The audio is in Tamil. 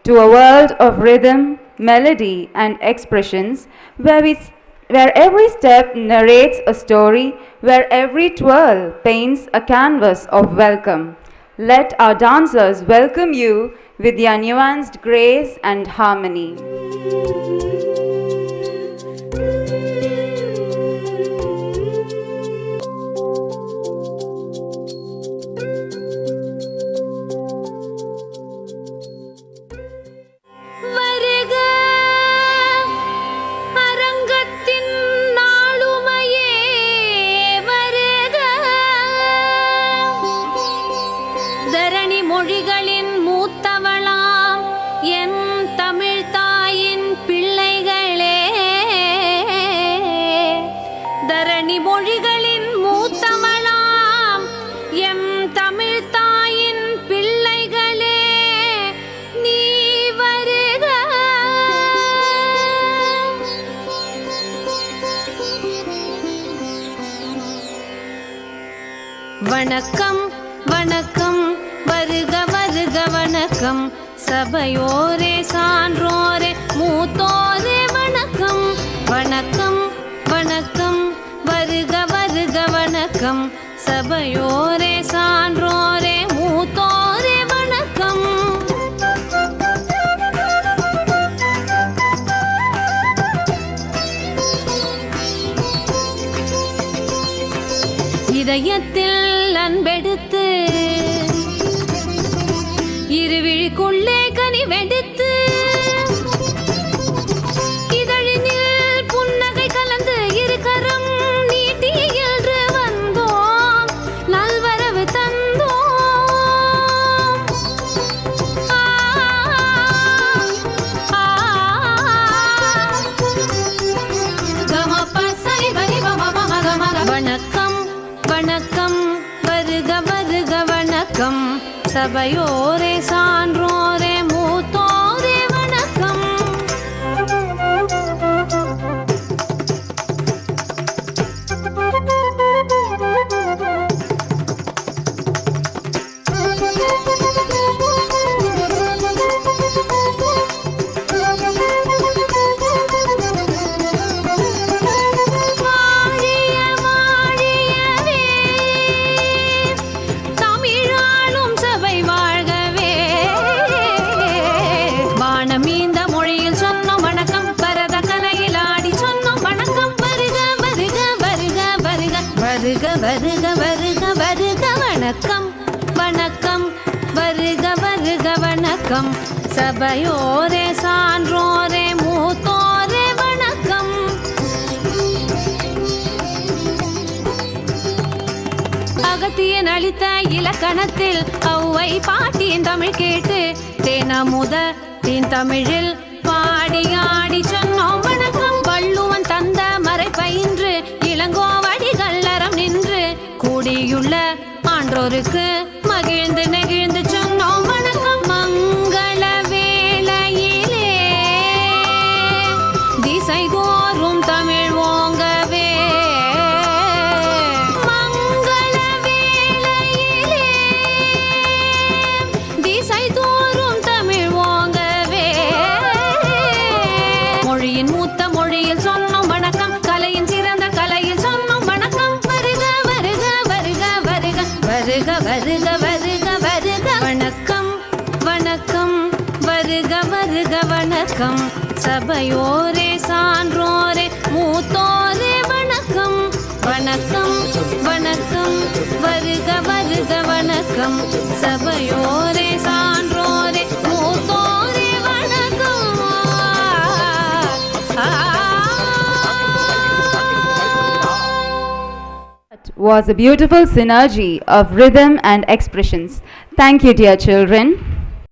to a world of rhythm, melody, and expressions where every step narrates a story, where every twirl paints a canvas of welcome. Let our dancers welcome you with their nuanced grace and harmony. மொழிகளின் மூத்தவளாம் என் தமிழ் தாயின் பிள்ளைகளே, தரணி மொழிகளின் மூத்தவளாம் எம் தமிழ் தாயின் பிள்ளைகளே, நீ வருக. வணக்கம் வணக்கம், வருக வருக வணக்கம், சபையோரே சான்றோரே மூத்தோரே வணக்கம். வணக்கம் வணக்கம், வருக வருக வணக்கம், சபையோரே சான்றோரே மூத்தோரே வணக்கம். இதயத்தில் அன்பெடுத்து இருவிழிக்குள்ளே கனிவெடுத்து இதழினில் புன்னகை கலந்து இருக்கரம் நீட்டி என்று வந்தோம், நல்வரவு தந்தோம். வணக்கம் வணக்கம், வருக வருக வணக்கம், சபையோரே சான்றோரே மூத்தோரே வணக்கம். வருக வருக வருக வருக வணக்கம் வணக்கம், வருக வருக வணக்கம், சபையோரே சான்றோரே மூத்தோரே வணக்கம். அகத்தியன் அளித்த இலக்கணத்தில் ஔவை பாட்டியின் தமிழ் கேட்டு தேனமுத தீன் தமிழில் பாடி ஆடி சொன்னோம் வணக்கம். வள்ளுவன் தந்த மறை பயின்று இளங்கோவடிகள் அறம் நின்று கூடியுள்ள ஆன்றோருக்கு மகிழ்ந்து நெகிழ்ந்து சொன்னோம் வணக்கம். மங்கள வேளையிலே திசை தோறும் தமிழ் ஓங்கவே, மங்கள வேளையிலே திசை தோறும் தமிழ் ஓங்கவே, மொழியின் மூத்த மொழியில் சொன்னோம் வணக்கம், கலையின் சிறந்த கலையில் சொன்னோம் வணக்கம். வருக வருக வருக வருக வருக வருக வருக வருக வணக்கம் வணக்கம், வருக வருக வணக்கம், சபையோரே சான்றோரே மூத்தோரே வணக்கம். வணக்கம் வணக்கம், வருக வருக வணக்கம், சபையோரே சான்றோரே மூத்தோரே வணக்கம். Was a beautiful synergy of rhythm and expressions. Thank you, dear children.